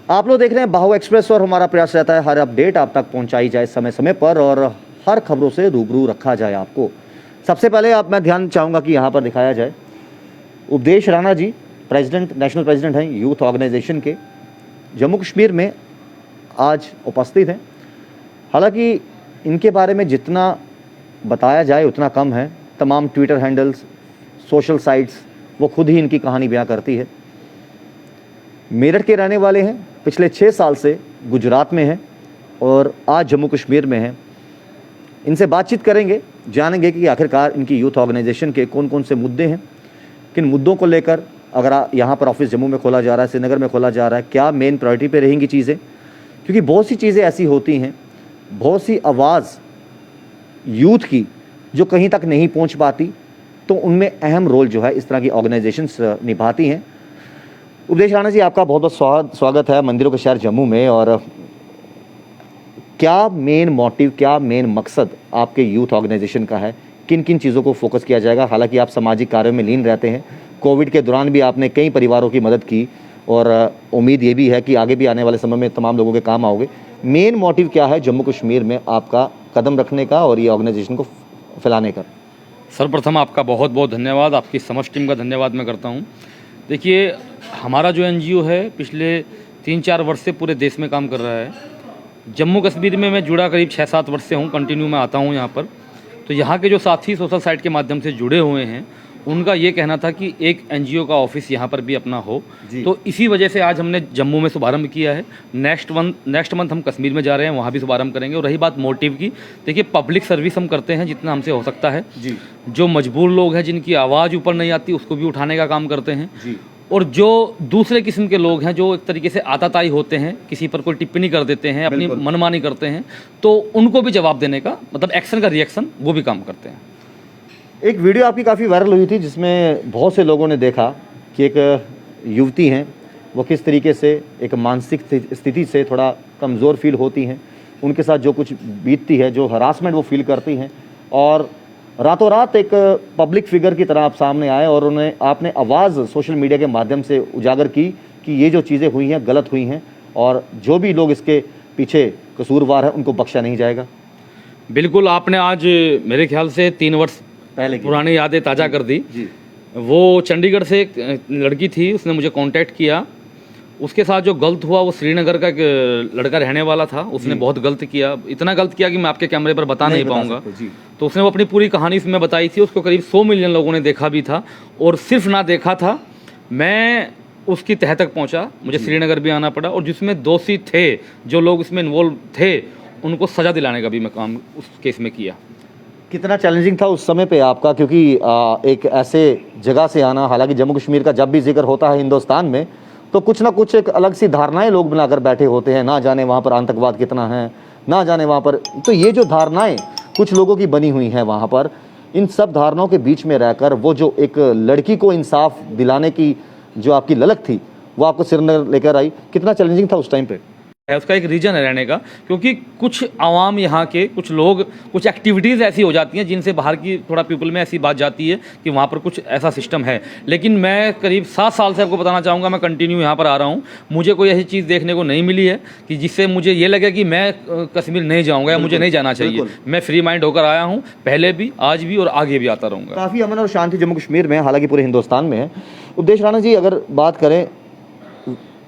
आप लोग देख रहे हैं बाहु एक्सप्रेस और हमारा प्रयास रहता है हर अपडेट आप तक पहुंचाई जाए समय समय पर और हर खबरों से रूबरू रखा जाए आपको। सबसे पहले मैं ध्यान चाहूँगा कि यहाँ पर दिखाया जाए उपदेश Rana ji president, national president हैं यूथ ऑर्गेनाइजेशन के, जम्मू कश्मीर में आज उपस्थित हैं। हालांकि इनके बारे में जितना बताया जाए उतना कम है। तमाम ट्विटर हैंडल्स, सोशल साइट्स वो खुद ही इनकी कहानी बयां करती है। मेरठ के रहने वाले हैं, पिछले 6 साल से गुजरात में हैं और आज जम्मू कश्मीर में हैं। इनसे बातचीत करेंगे, जानेंगे कि आखिरकार इनकी यूथ ऑर्गेनाइजेशन के कौन कौन से मुद्दे हैं, किन मुद्दों को लेकर अगर यहाँ पर ऑफिस जम्मू में खोला जा रहा है, श्रीनगर में खोला जा रहा है, क्या मेन प्रायोरिटी पे रहेंगी चीज़ें। क्योंकि बहुत सी चीज़ें ऐसी होती हैं, बहुत सी आवाज़ यूथ की जो कहीं तक नहीं पहुँच पाती, तो उनमें अहम रोल जो है इस तरह की ऑर्गेनाइजेशंस निभाती हैं। उपदेश राणा जी, आपका बहुत बहुत स्वागत है मंदिरों के शहर जम्मू में। और क्या मेन मोटिव, क्या मेन मकसद आपके यूथ ऑर्गेनाइजेशन का है, किन किन चीज़ों को फोकस किया जाएगा। हालांकि आप सामाजिक कार्यों में लीन रहते हैं, कोविड के दौरान भी आपने कई परिवारों की मदद की और उम्मीद ये भी है कि आगे भी आने वाले समय में तमाम लोगों के काम आओगे। मेन मोटिव क्या है जम्मू कश्मीर में आपका कदम रखने का और ये ऑर्गेनाइजेशन को फैलाने का? सर्वप्रथम आपका बहुत बहुत धन्यवाद, आपकी समस्त टीम का धन्यवाद मैं करता हूँ। देखिए, हमारा जो एनजीओ है पिछले 3-4 वर्ष से पूरे देश में काम कर रहा है। जम्मू कश्मीर में मैं जुड़ा करीब 6-7 वर्ष से हूँ, कंटिन्यू मैं आता हूँ यहाँ पर। तो यहाँ के जो साथी सोशल साइट के माध्यम से जुड़े हुए हैं, उनका ये कहना था कि एक एनजीओ का ऑफिस यहाँ पर भी अपना हो। तो इसी वजह से आज हमने जम्मू में शुभारंभ किया है। नेक्स्ट मंथ हम कश्मीर में जा रहे हैं, वहाँ भी शुभारंभ करेंगे। और रही बात मोटिव की, देखिए पब्लिक सर्विस हम करते हैं जितना हमसे हो सकता है जी। जो मजबूर लोग हैं, जिनकी आवाज़ ऊपर नहीं आती, उसको भी उठाने का काम करते हैं जी। और जो दूसरे किस्म के लोग हैं, जो एक तरीके से आताताई होते हैं, किसी पर कोई टिप्पणी कर देते हैं, अपनी मनमानी करते हैं, तो उनको भी जवाब देने का, मतलब एक्शन का रिएक्शन, वो भी काम करते हैं। एक वीडियो आपकी काफ़ी वायरल हुई थी जिसमें बहुत से लोगों ने देखा कि एक युवती हैं, वो किस तरीके से एक मानसिक स्थिति से थोड़ा कमज़ोर फील होती हैं, उनके साथ जो कुछ बीतती है, जो हरासमेंट वो फील करती हैं, और रातों रात एक पब्लिक फिगर की तरह आप सामने आए और उन्हें आपने आवाज़ सोशल मीडिया के माध्यम से उजागर की कि ये जो चीज़ें हुई हैं गलत हुई हैं और जो भी लोग इसके पीछे कसूरवार हैं उनको बख्शा नहीं जाएगा। बिल्कुल, आपने आज मेरे ख्याल से 3 वर्ष पहले पुरानी यादें ताज़ा कर दी जी। वो चंडीगढ़ से एक लड़की थी, उसने मुझे कांटेक्ट किया। उसके साथ जो गलत हुआ, वो श्रीनगर का एक लड़का रहने वाला था, उसने बहुत गलत किया, इतना गलत किया कि मैं आपके कैमरे पर बता नहीं पाऊंगा। तो उसने वो अपनी पूरी कहानी इसमें बताई थी। उसको करीब 100 मिलियन लोगों ने देखा भी था, और सिर्फ ना देखा था, मैं उसकी तह तक पहुंचा, मुझे श्रीनगर भी आना पड़ा। और जिसमें दोषी थे, जो लोग इसमें इन्वॉल्व थे, उनको सज़ा दिलाने का भी मैं काम उस केस में किया। कितना चैलेंजिंग था उस समय पे आपका, क्योंकि एक ऐसे जगह से आना, हालांकि जम्मू कश्मीर का जब भी जिक्र होता है हिंदुस्तान में, तो कुछ ना कुछ एक अलग सी धारणाएं लोग बनाकर बैठे होते हैं, ना जाने वहाँ पर आतंकवाद कितना है, ना जाने वहाँ पर, तो ये जो धारणाएं कुछ लोगों की बनी हुई हैं वहाँ पर, इन सब धारणाओं के बीच में रहकर वो जो एक लड़की को इंसाफ दिलाने की जो आपकी ललक थी, वो आपको श्रीनगर लेकर आई, कितना चैलेंजिंग था उस टाइम पे? है उसका एक रीजन है रहने का, क्योंकि कुछ आवाम यहाँ के, कुछ लोग, कुछ एक्टिविटीज़ ऐसी हो जाती हैं जिनसे बाहर की थोड़ा पीपल में ऐसी बात जाती है कि वहाँ पर कुछ ऐसा सिस्टम है। लेकिन मैं करीब 7 साल से आपको बताना चाहूँगा, मैं कंटिन्यू यहाँ पर आ रहा हूँ, मुझे कोई ऐसी चीज़ देखने को नहीं मिली है कि जिससे मुझे ये लगे कि मैं कश्मीर नहीं जाऊँगा या मुझे नहीं जाना चाहिए। मैं फ्री माइंड होकर आया हूँ, पहले भी, आज भी और आगे भी आता रहूँगा। काफ़ी अमन और शांति जम्मू कश्मीर में, हालांकि पूरे हिंदुस्तान में है। उपदेश राणा जी, अगर बात करें,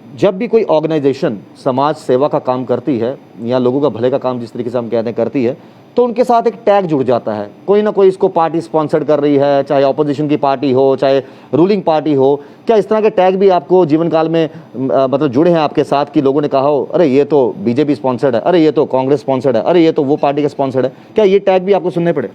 जब भी कोई ऑर्गेनाइजेशन समाज सेवा का काम करती है या लोगों का भले का काम जिस तरीके से हम कहते हैं करती है, तो उनके साथ एक टैग जुड़ जाता है। कोई ना कोई इसको पार्टी स्पॉन्सर्ड कर रही है, चाहे ऑपोजिशन की पार्टी हो, चाहे रूलिंग पार्टी हो। क्या इस तरह के टैग भी आपको जीवन काल में मतलब जुड़े हैं आपके साथ, कि लोगों ने कहा हो अरे ये तो बीजेपी स्पॉन्सर्ड है, अरे ये तो कांग्रेस स्पॉन्सर्ड है, अरे ये तो वो पार्टी का स्पॉन्सर्ड है? क्या ये टैग भी आपको सुनने पड़े?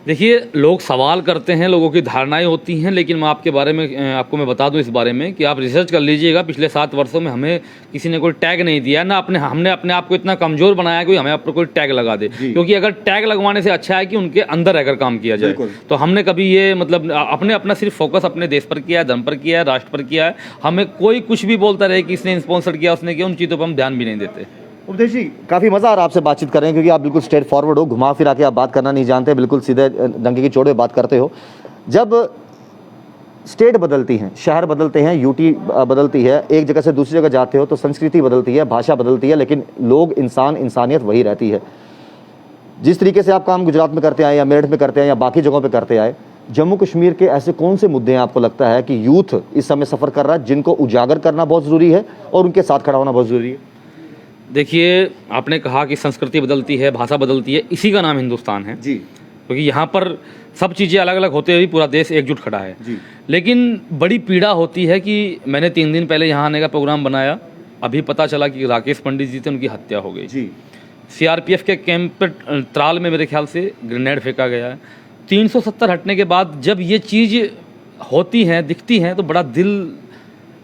देखिए, लोग सवाल करते हैं, लोगों की धारणाएं होती हैं, लेकिन मैं आपके बारे में आपको मैं बता दूं इस बारे में कि आप रिसर्च कर लीजिएगा। पिछले 7 वर्षों में हमें किसी ने कोई टैग नहीं दिया, ना हमने अपने आप को इतना कमज़ोर बनाया कि हमें आप पर कोई टैग लगा दे। क्योंकि अगर टैग लगवाने से अच्छा है कि उनके अंदर रहकर काम किया जाए। तो हमने कभी ये मतलब अपना सिर्फ फोकस अपने देश पर किया है, धर्म पर किया है, राष्ट्र पर किया है। हमें कोई कुछ भी बोलता रहे कि इसने स्पॉन्सर किया, उसने किया, उन चीज़ों पर हम ध्यान भी नहीं देते। उपदेश जी, काफ़ी मज़ा आ रहा है आपसे बातचीत कर रहे हैं, क्योंकि आप बिल्कुल स्ट्रेट फॉरवर्ड हो, घुमा फिरा के आप बात करना नहीं जानते, बिल्कुल सीधे डंके की चोट पे बात करते हो। जब स्टेट बदलती हैं, शहर बदलते हैं, यूटी बदलती है, एक जगह से दूसरी जगह जाते हो तो संस्कृति बदलती है, भाषा बदलती है, लेकिन लोग, इंसान, इंसानियत वही रहती है। जिस तरीके से आप काम गुजरात में करते आए या मेरठ में करते आए या बाकी जगहों पे करते आए, जम्मू कश्मीर के ऐसे कौन से मुद्दे हैं आपको लगता है कि यूथ इस समय सफ़र कर रहा है जिनको उजागर करना बहुत ज़रूरी है और उनके साथ खड़ा होना बहुत ज़रूरी है? देखिए, आपने कहा कि संस्कृति बदलती है, भाषा बदलती है, इसी का नाम हिंदुस्तान है जी, क्योंकि यहाँ पर सब चीज़ें अलग अलग होते हुए पूरा देश एकजुट खड़ा है जी। लेकिन बड़ी पीड़ा होती है कि मैंने 3 दिन पहले यहाँ आने का प्रोग्राम बनाया, अभी पता चला कि राकेश पंडित जी थे, उनकी हत्या हो गई। जी, सीआरपीएफ के कैंप पर त्राल में मेरे ख्याल से ग्रेनेड फेंका गया है। 370 हटने के बाद जब ये चीज़ होती हैं, दिखती हैं, तो बड़ा दिल,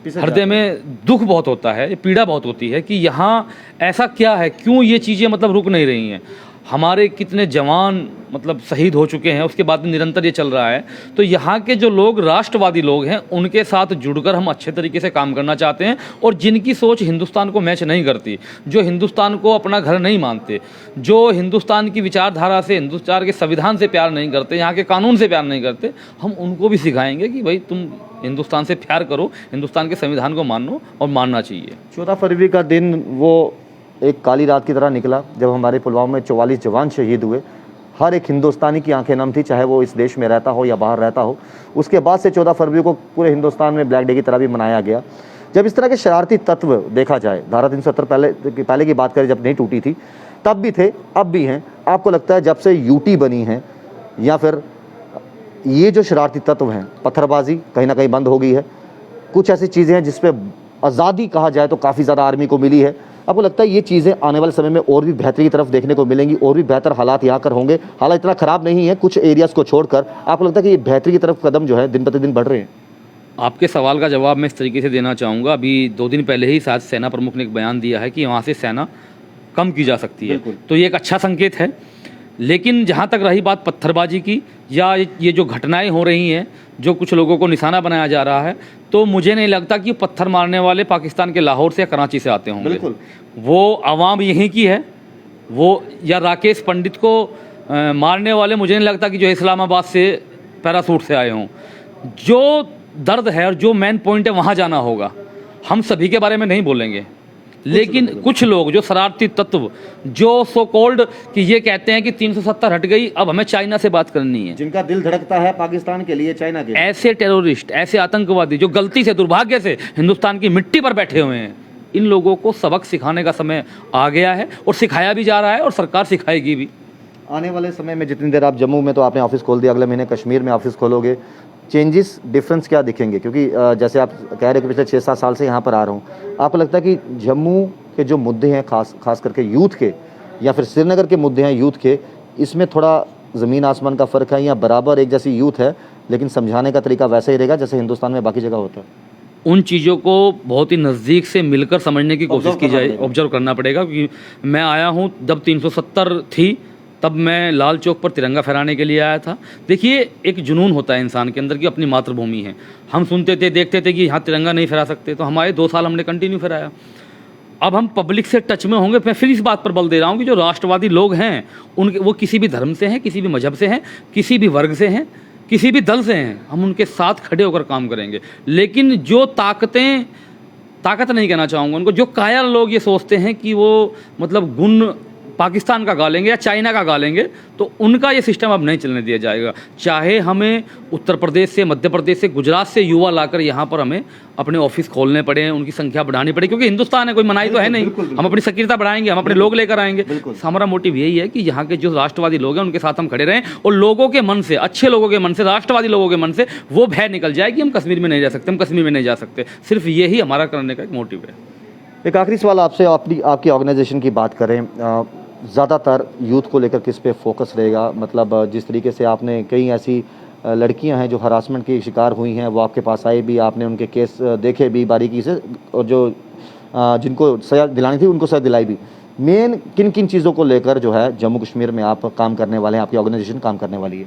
हृदय में दुख बहुत होता है, पीड़ा बहुत होती है कि यहाँ ऐसा क्या है, क्यों ये चीज़ें मतलब रुक नहीं रही हैं। हमारे कितने जवान मतलब शहीद हो चुके हैं, उसके बाद भी निरंतर ये चल रहा है। तो यहाँ के जो लोग राष्ट्रवादी लोग हैं, उनके साथ जुड़कर हम अच्छे तरीके से काम करना चाहते हैं, और जिनकी सोच हिंदुस्तान को मैच नहीं करती, जो हिंदुस्तान को अपना घर नहीं मानते, जो हिंदुस्तान की विचारधारा से, हिंदुस्तान के संविधान से प्यार नहीं करते, यहाँ के कानून से प्यार नहीं करते, हम उनको भी सिखाएंगे कि भाई तुम हिंदुस्तान से प्यार करो, हिंदुस्तान के संविधान को मानो, और मानना चाहिए। 14 फरवरी का दिन वो एक काली रात की तरह निकला जब हमारे पुलवामा में 44 जवान शहीद हुए। हर एक हिंदुस्तानी की आंखें नम थी, चाहे वो इस देश में रहता हो या बाहर रहता हो। उसके बाद से 14 फरवरी को पूरे हिंदुस्तान में ब्लैक डे की तरह भी मनाया गया। जब इस तरह के शरारती तत्व देखा जाए, धारा 370 पहले की बात करें जब नहीं टूटी थी, तब भी थे, अब भी हैं। आपको लगता है जब से यूटी बनी है या फिर ये जो शरारती तत्व हैं, पत्थरबाजी कहीं ना कहीं बंद हो गई है, कुछ ऐसी चीज़ें हैं जिसपे आज़ादी कहा जाए तो काफ़ी ज़्यादा आर्मी को मिली है, आपको लगता है ये चीज़ें आने वाले समय में और भी बेहतरी की तरफ देखने को मिलेंगी, और भी बेहतर हालात यहाँ कर होंगे? हालात इतना ख़राब नहीं है कुछ एरियाज़ को छोड़कर, आपको लगता है कि ये बेहतरी की तरफ कदम जो है दिन प्रतिदिन बढ़ रहे हैं? आपके सवाल का जवाब मैं इस तरीके से देना चाहूँगा। अभी 2 दिन पहले ही शायद सेना प्रमुख ने एक बयान दिया है कि वहाँ से सेना कम की जा सकती है, तो ये एक अच्छा संकेत है। लेकिन जहाँ तक रही बात पत्थरबाजी की या ये जो घटनाएं हो रही हैं, जो कुछ लोगों को निशाना बनाया जा रहा है, तो मुझे नहीं लगता कि पत्थर मारने वाले पाकिस्तान के लाहौर से या कराची से आते होंगे। बिल्कुल, वो आवाम यहीं की है, वो या राकेश पंडित को मारने वाले मुझे नहीं लगता कि जो इस्लामाबाद से पैरासूट से आए हों। जो दर्द है और जो मेन पॉइंट है वहाँ जाना होगा। हम सभी के बारे में नहीं बोलेंगे, लेकिन कुछ लोग जो शरारती तत्व, जो सो कॉल्ड कि ये कहते हैं कि 370 हट गई, अब हमें चाइना से बात करनी है, जिनका दिल धड़कता है पाकिस्तान के लिए, चाइना के लिए, ऐसे टेररिस्ट, ऐसे आतंकवादी जो गलती से, दुर्भाग्य से हिंदुस्तान की मिट्टी पर बैठे हुए हैं, इन लोगों को सबक सिखाने का समय आ गया है, और सिखाया भी जा रहा है, और सरकार सिखाएगी भी। आने वाले समय में जितनी देर आप जम्मू में तो आपने ऑफिस खोल दिया, अगले महीने कश्मीर में ऑफिस खोलोगे, चेंजेस, डिफरेंस क्या दिखेंगे? क्योंकि जैसे आप कह रहे हो कि पिछले 6-7 साल से यहाँ पर आ रहा हूँ, आपको लगता है कि जम्मू के जो मुद्दे हैं, खास करके यूथ के, या फिर श्रीनगर के मुद्दे हैं यूथ के, इसमें थोड़ा ज़मीन आसमान का फ़र्क है, या बराबर एक जैसी यूथ है लेकिन समझाने का तरीका वैसा ही रहेगा जैसे हिंदुस्तान में बाकी जगह होता है? उन चीज़ों को बहुत ही नज़दीक से मिलकर समझने की कोशिश की जाए, ऑब्जर्व करना पड़ेगा। क्योंकि मैं आया हूँ जब 370 थी, तब मैं लाल चौक पर तिरंगा फहराने के लिए आया था। देखिए, एक जुनून होता है इंसान के अंदर कि अपनी मातृभूमि है। हम सुनते थे, देखते थे कि यहाँ तिरंगा नहीं फहरा सकते, तो हमारे 2 साल हमने कंटिन्यू फहराया। अब हम पब्लिक से टच में होंगे। मैं फिर इस बात पर बल दे रहा हूँ कि जो राष्ट्रवादी लोग हैं, उनके, वो किसी भी धर्म से हैं, किसी भी मजहब से हैं, किसी भी वर्ग से हैं, किसी भी दल से हैं, हम उनके साथ खड़े होकर काम करेंगे। लेकिन जो ताकत नहीं कहना चाहूँगा उनको, जो कायर लोग ये सोचते हैं कि वो मतलब गुण पाकिस्तान का गा लेंगे या चाइना का गा लेंगे, तो उनका ये सिस्टम अब नहीं चलने दिया जाएगा। चाहे हमें उत्तर प्रदेश से, मध्य प्रदेश से, गुजरात से युवा लाकर यहाँ पर हमें अपने ऑफिस खोलने पड़े, उनकी संख्या बढ़ानी पड़े, क्योंकि हिंदुस्तान है, कोई मनाही तो है नहीं। हम अपनी सक्रियता बढ़ाएंगे, हम अपने लोग लेकर आएंगे। हमारा मोटिव यही है कि यहाँ के जो राष्ट्रवादी लोग हैं उनके साथ हम खड़े रहें, और लोगों के मन से, अच्छे लोगों के मन से, राष्ट्रवादी लोगों के मन से वो भय निकल जाए कि हम कश्मीर में नहीं रह सकते, हम कश्मीर में नहीं जा सकते। सिर्फ यही हमारा करने का एक मोटिव है। एक आखिरी सवाल आपसे, आपकी ऑर्गेनाइजेशन की बात करें, ज़्यादातर यूथ को लेकर किस पे फोकस रहेगा? मतलब जिस तरीके से आपने कई ऐसी लड़कियां हैं जो हरासमेंट की शिकार हुई हैं, वो आपके पास आई भी, आपने उनके केस देखे भी बारीकी से, और जो जिनको सजा दिलानी थी उनको सजा दिलाई भी। मेन किन किन चीज़ों को लेकर जो है जम्मू कश्मीर में आप काम करने वाले हैं, आपकी ऑर्गेनाइजेशन काम करने वाली है?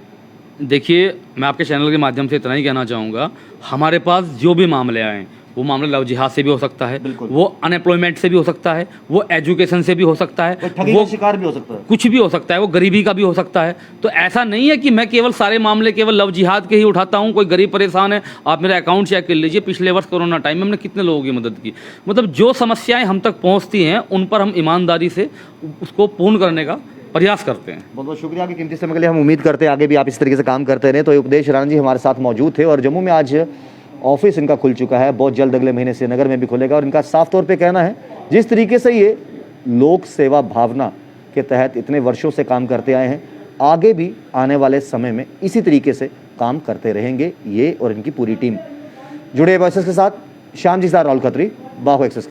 देखिए, मैं आपके चैनल के माध्यम से इतना ही कहना चाहूँगा, हमारे पास जो भी मामले आएँ, वो मामला लव जिहाद से भी हो सकता है, बिल्कुल। वो अनएम्प्लॉयमेंट से भी हो सकता है, वो एजुकेशन से भी हो सकता है, कोई ठगी का शिकार भी हो सकता है। कुछ भी हो सकता है, वो गरीबी का भी हो सकता है। तो ऐसा नहीं है कि मैं केवल सारे मामले केवल लव जिहाद के ही उठाता हूँ। कोई गरीब परेशान है, आप मेरा अकाउंट चेक कर लीजिए, पिछले वर्ष कोरोना टाइम में हमने कितने लोगों की मदद की। मतलब जो समस्याएं हम तक पहुँचती हैं उन पर हम ईमानदारी से उसको पूर्ण करने का प्रयास करते हैं। बहुत बहुत शुक्रिया कि कीमती समय के लिए। हम उम्मीद करते हैं आगे भी आप इस तरीके से काम करते रहें। तो उपदेश राणा जी हमारे साथ मौजूद थे और जम्मू में आज ऑफिस इनका खुल चुका है, बहुत जल्द अगले महीने श्रीनगर में भी खुलेगा। और इनका साफ तौर पे कहना है जिस तरीके से ये लोक सेवा भावना के तहत इतने वर्षों से काम करते आए हैं, आगे भी आने वाले समय में इसी तरीके से काम करते रहेंगे ये और इनकी पूरी टीम। जुड़े एक्सेस के साथ श्याम जी साथ राहुल खत्री, बाहु एक्सेस।